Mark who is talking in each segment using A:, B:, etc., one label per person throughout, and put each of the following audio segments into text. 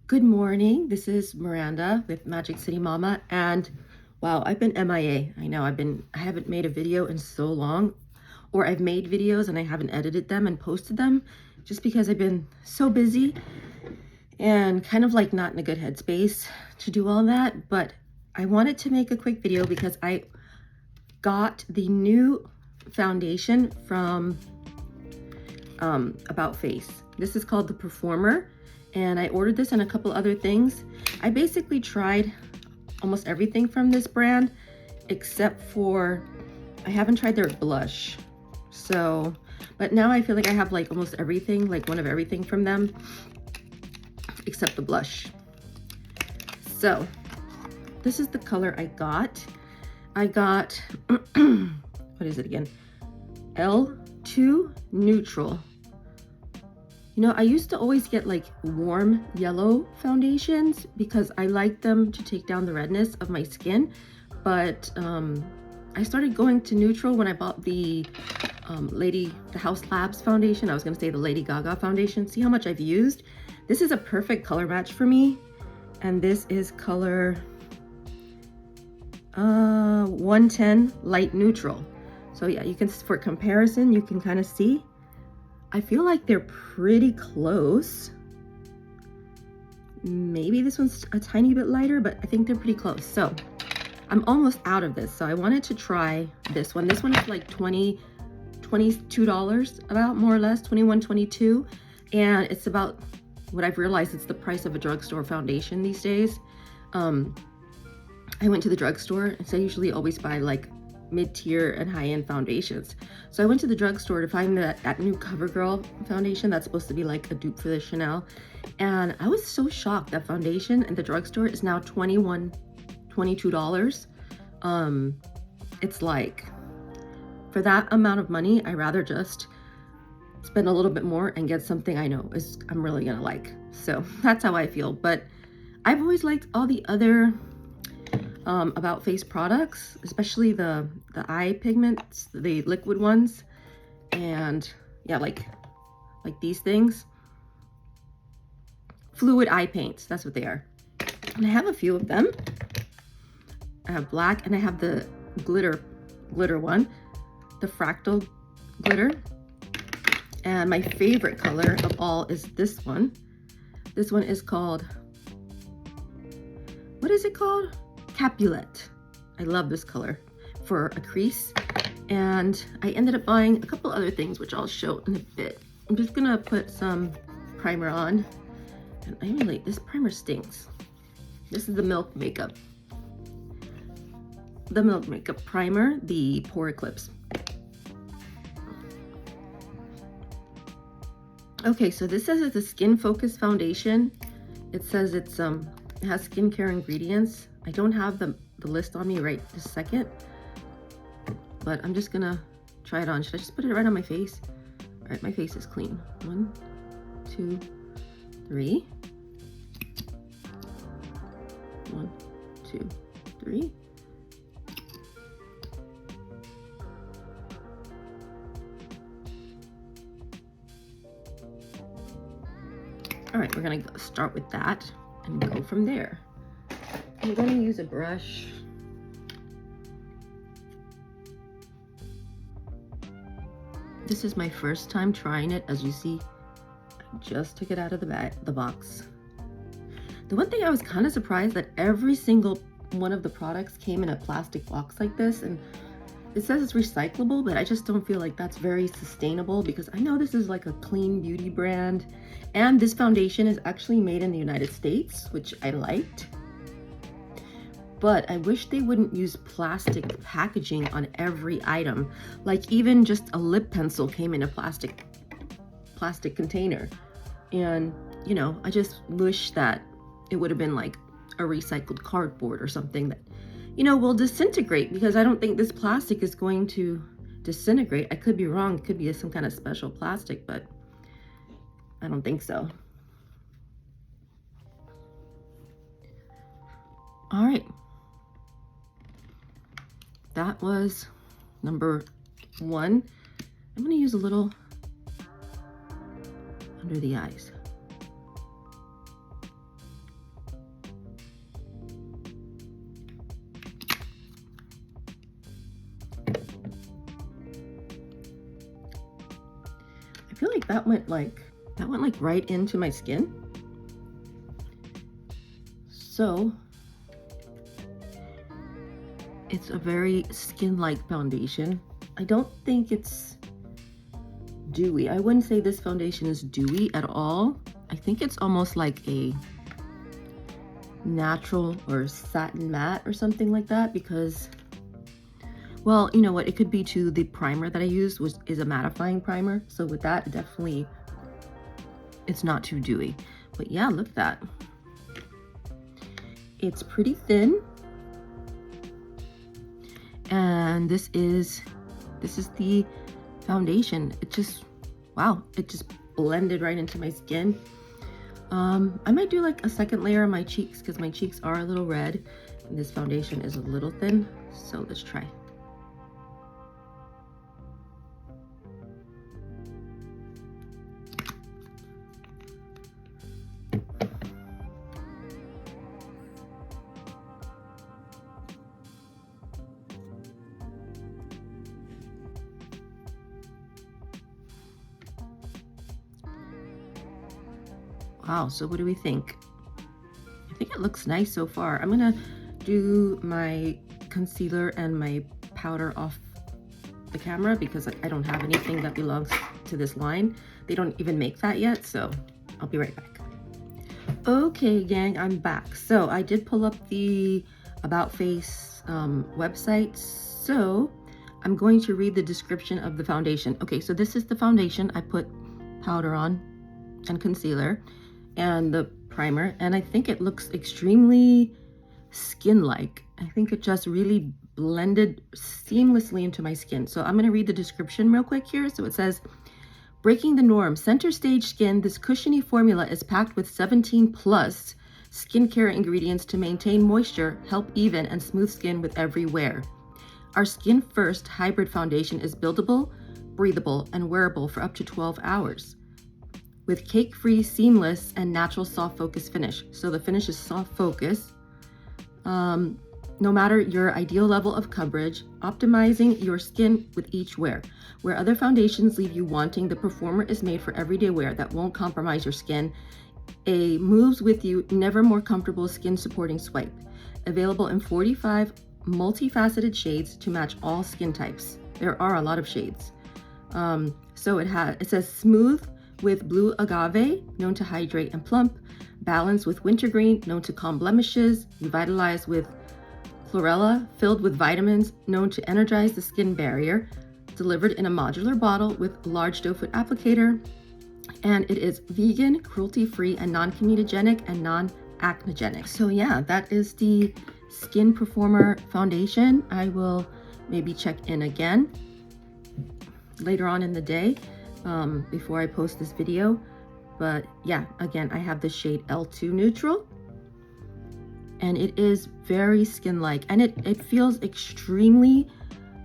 A: Good morning. This is Miranda with Magic City Mama, and wow, I've been MIA. I know I haven't made a video in so long, or I've made videos and I haven't edited them and posted them just because I've been so busy and kind of like not in a good headspace to do all that. But I wanted to make a quick video because I got the new foundation from About Face. This is called the Performer, and I ordered this and a couple other things. I basically tried almost everything from this brand except for I haven't tried their blush. So, but now I feel like I have like almost everything, like one of everything from them except the blush. So this is the color I got. I got what is it again? L2 Neutral. You know, I used to always get like warm yellow foundations because I like them to take down the redness of my skin. But I started going to neutral when I bought the House Labs foundation. I was gonna say the Lady Gaga foundation. See how much I've used? This is a perfect color match for me. And this is color 110 Light Neutral. So yeah, you can, for comparison, you can kind of see. I feel like they're pretty close. Maybe this one's a tiny bit lighter, but I think they're pretty close. So I'm almost out of this. So I wanted to try this one. This one is like $22 about, more or less, 21, 22. And it's about what I've realized, it's the price of a drugstore foundation these days. I went to the drugstore, and so I usually always buy like mid-tier and high-end foundations. So I went to the drugstore to find that new CoverGirl foundation that's supposed to be like a dupe for the Chanel. And I was so shocked that foundation in the drugstore is now $21, $22. It's like, for that amount of money, I rather just spend a little bit more and get something I know I'm really gonna like. So that's how I feel. But I've always liked all the other About Face products, especially the eye pigments, the liquid ones, and yeah, like these things, fluid eye paints, that's what they are. And I have a few of them. I have black, and I have the glitter one, the fractal glitter. And my favorite color of all is this one. This one is called, what is it called? Capulet. I love this color for a crease. And I ended up buying a couple other things, which I'll show in a bit. I'm just gonna put some primer on. And this primer stinks. This is the Milk Makeup. The Milk Makeup Primer, the Pore Eclipse. Okay, so this says it's a skin focused foundation. It says it has skincare ingredients. I don't have the list on me right this second, but I'm just gonna try it on. Should I just put it right on my face? All right, my face is clean. 1, 2, 3. 1, 2, 3. All right, we're gonna start with that and go from there. I'm gonna use a brush. This is my first time trying it. As you see, I just took it out of the box. The one thing I was kind of surprised that every single one of the products came in a plastic box like this, and it says it's recyclable, but I just don't feel like that's very sustainable because I know this is like a clean beauty brand, and this foundation is actually made in the United States, which I liked. But I wish they wouldn't use plastic packaging on every item. Like even just a lip pencil came in a plastic container. And, you know, I just wish that it would have been like a recycled cardboard or something that, you know, will disintegrate, because I don't think this plastic is going to disintegrate. I could be wrong. It could be some kind of special plastic, but I don't think so. All right. That was number 1. I'm going to use a little under the eyes. that went like right into my skin. So it's a very skin-like foundation. I don't think it's dewy. I wouldn't say this foundation is dewy at all. I think it's almost like a natural or satin matte or something like that, because, well, you know what, it could be too, the primer that I used is a mattifying primer, so with that, definitely it's not too dewy. But yeah, look at that. It's pretty thin, and this is the foundation. It just, wow, it just blended right into my skin. I might do like a second layer on my cheeks because my cheeks are a little red and this foundation is a little thin, so let's try. Wow, so what do we think? I think it looks nice so far. I'm gonna do my concealer and my powder off the camera because I don't have anything that belongs to this line. They don't even make that yet, so I'll be right back. Okay, gang, I'm back. So I did pull up the About Face website, so I'm going to read the description of the foundation. Okay, so this is the foundation. I put powder on and concealer and the primer, and I think it looks extremely skin-like. I think it just really blended seamlessly into my skin. So I'm going to read the description real quick here. So it says, breaking the norm, center stage skin, this cushiony formula is packed with 17 plus skincare ingredients to maintain moisture, help even and smooth skin with every wear. Our Skin First hybrid foundation is buildable, breathable, and wearable for up to 12 hours. With cake-free, seamless, and natural soft focus finish. So the finish is soft focus. No matter your ideal level of coverage, optimizing your skin with each wear. Where other foundations leave you wanting, the Performer is made for everyday wear that won't compromise your skin. A moves with you, never more comfortable skin supporting swipe. Available in 45 multifaceted shades to match all skin types. There are a lot of shades. So it says smooth with blue agave, known to hydrate and plump, balance with wintergreen, known to calm blemishes, revitalize with chlorella, filled with vitamins, known to energize the skin barrier, delivered in a modular bottle with large doe foot applicator, and it is vegan, cruelty-free, and non-comedogenic and non-acnogenic. So yeah, that is the Skin Performer foundation. I will maybe check in again later on in the day before I post this video. But yeah, again, I have the shade L2 Neutral, and it is very skin-like, and it feels extremely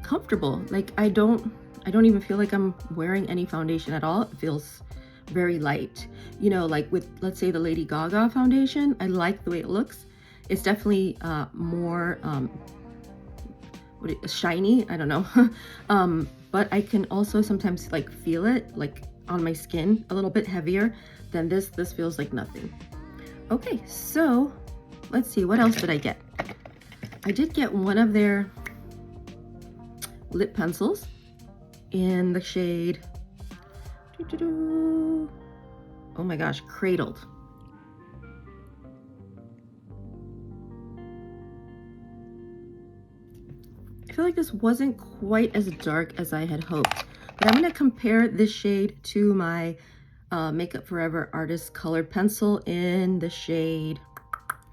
A: comfortable. Like I don't even feel like I'm wearing any foundation at all. It feels very light. You know, like with, let's say, the Lady Gaga foundation, I like the way it looks. It's definitely more shiny, I don't know. But I can also sometimes like feel it like on my skin a little bit heavier than this. This feels like nothing. Okay, so let's see, what else did I get? I did get one of their lip pencils in the shade, oh my gosh, Cradled. I feel like this wasn't quite as dark as I had hoped, but I'm going to compare this shade to my Makeup Forever Artist Colored Pencil in the shade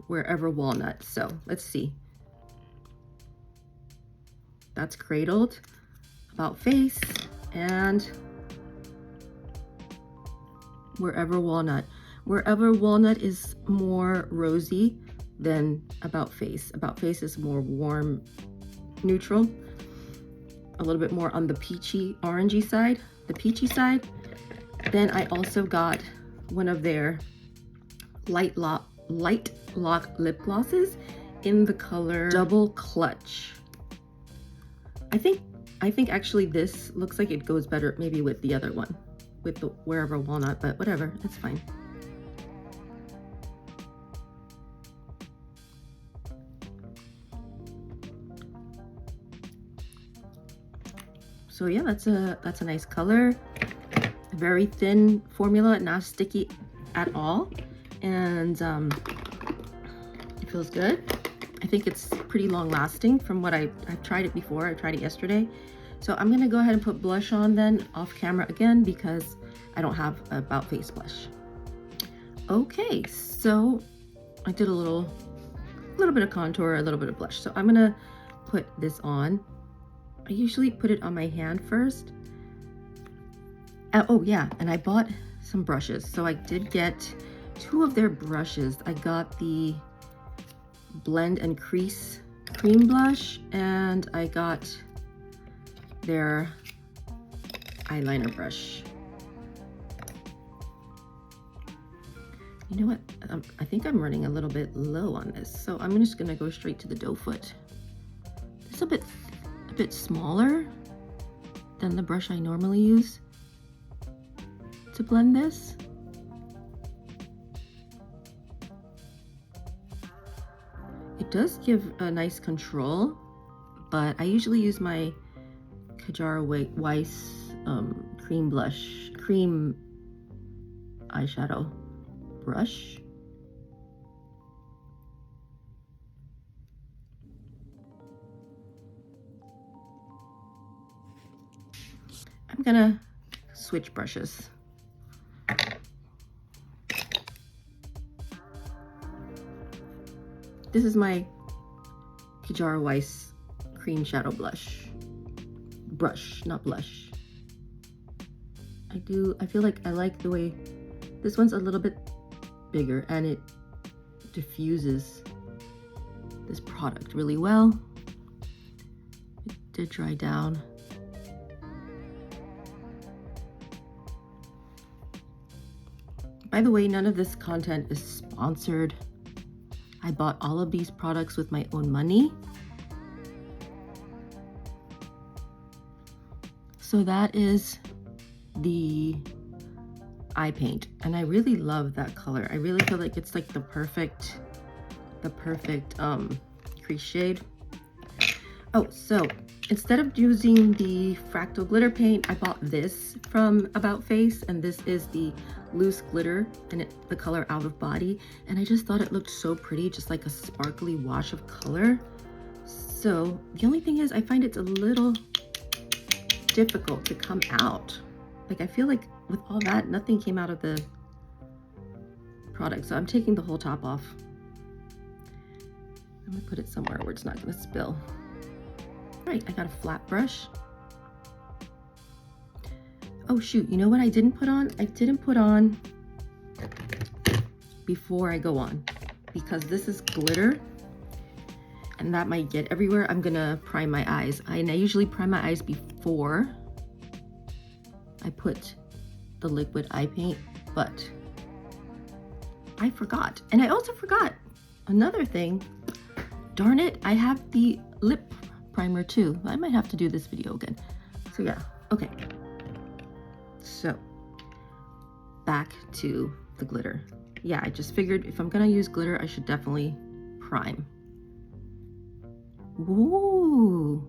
A: Wherever Walnut. So let's see. That's Cradled, About Face, and Wherever Walnut. Wherever Walnut is more rosy than About Face. About Face is more warm, neutral, a little bit more on the peachy, orangey side, the peachy side. Then I also got one of their Light Lock lip glosses in the color Double Clutch. I think actually this looks like it goes better maybe with the other one. with the wherever walnut, but whatever, it's fine. So yeah, that's a nice color. Very thin formula, not sticky at all, and it feels good. I think it's pretty long lasting from what I've tried it before. I tried it yesterday. So I'm gonna go ahead and put blush on then off camera again because I don't have a About Face blush. Okay, so I did a little bit of contour, a little bit of blush. So I'm gonna put this on. I usually put it on my hand first. Oh yeah, and I bought some brushes. So I did get 2 of their brushes. I got the Blend and Crease Cream Blush, and I got their eyeliner brush. You know what? I think I'm running a little bit low on this, so I'm just gonna go straight to the doe foot. It's a bit smaller than the brush I normally use to blend this. It does give a nice control, but I usually use my Kajara Weiss cream eyeshadow brush. I'm gonna switch brushes. This is my Kajara Weiss cream shadow brush, not blush. I feel like I like the way this one's a little bit bigger and it diffuses this product really well. It did dry down. By the way, none of this content is sponsored. I bought all of these products with my own money. So that is the eye paint, and I really love that color. I really feel like it's like the perfect crease shade. Oh, so instead of using the fractal glitter paint, I bought this from About Face, and this is the loose glitter, and the color Out of Body, and I just thought it looked so pretty, just like a sparkly wash of color. So the only thing is I find it's a little difficult to come out. Like I feel like with all that, nothing came out of the product, so I'm taking the whole top off. I'm gonna put it somewhere where it's not gonna spill. All right, I got a flat brush. Oh shoot, you know what I didn't put on? I didn't put on before I go on, because this is glitter and that might get everywhere. I'm gonna prime my eyes. I usually prime my eyes before I put the liquid eye paint, but I forgot. And I also forgot another thing. Darn it, I have the lip primer too. I might have to do this video again. So yeah, okay. So back to the glitter. Yeah, I just figured if I'm gonna use glitter, I should definitely prime. Ooh.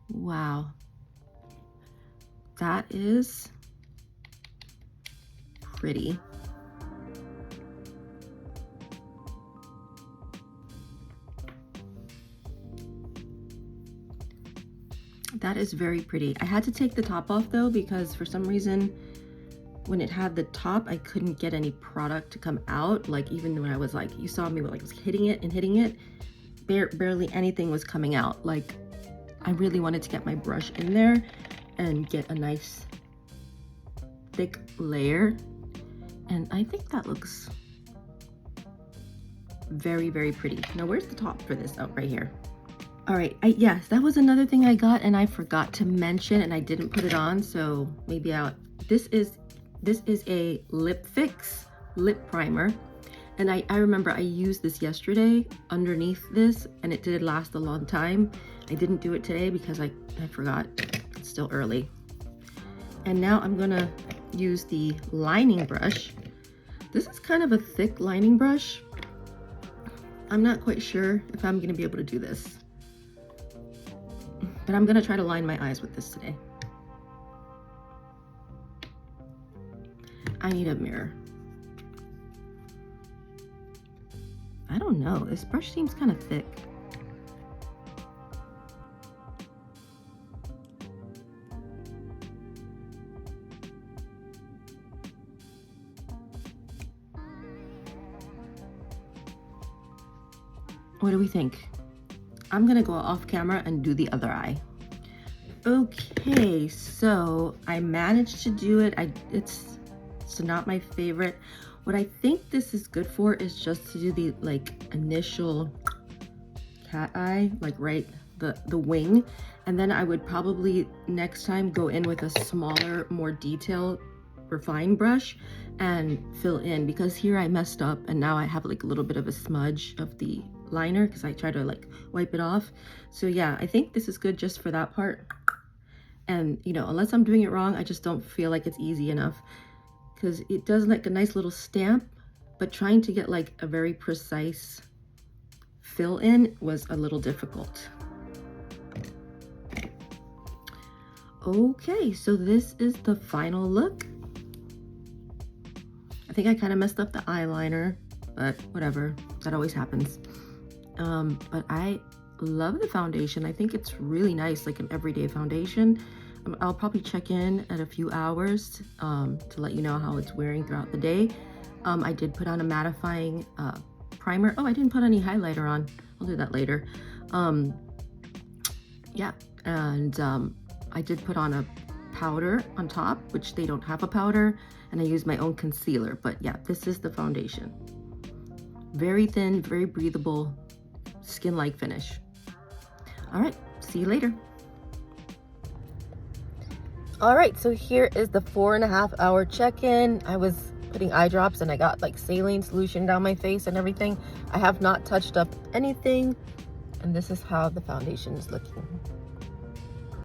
A: Wow. That is pretty. That is very pretty. I had to take the top off though, because for some reason when it had the top, I couldn't get any product to come out. Like even when I was like, you saw me like was hitting it and hitting it, barely anything was coming out. Like I really wanted to get my brush in there and get a nice thick layer. And I think that looks very, very pretty. Now where's the top for this? Oh, right here. All right, yes, that was another thing I got and I forgot to mention and I didn't put it on, so maybe this is a Lip Fix lip primer, And I remember I used this yesterday underneath this, and it did last a long time. I didn't do it today because I forgot. It's still early. And now I'm gonna use the lining brush. This is kind of a thick lining brush. I'm not quite sure if I'm gonna be able to do this, but I'm gonna try to line my eyes with this today. I need a mirror. I don't know, this brush seems kind of thick. What do we think? I'm gonna go off camera and do the other eye. Okay, so I managed to do it. It's not my favorite. What I think this is good for is just to do the like initial cat eye, like right the wing, and then I would probably next time go in with a smaller, more detailed, refined brush and fill in, because here I messed up and now I have like a little bit of a smudge of the liner because I try to like wipe it off. So yeah, I think this is good just for that part. And you know, unless I'm doing it wrong, I just don't feel like it's easy enough, because it does like a nice little stamp, but trying to get like a very precise fill in was a little difficult. Okay, so this is the final look. I think I kind of messed up the eyeliner, but whatever, that always happens. But I love the foundation. I think it's really nice, like an everyday foundation. I'll probably check in at a few hours to let you know how it's wearing throughout the day. I did put on a mattifying primer. Oh, I didn't put any highlighter on. I'll do that later. Yeah, and I did put on a powder on top, which they don't have a powder, and I used my own concealer. But yeah, this is the foundation. Very thin, very breathable, skin-like finish. All right, see you later. All right, so here is the 4.5 hour check-in. I was putting eye drops and I got like saline solution down my face and everything. I have not touched up anything, and this is how the foundation is looking.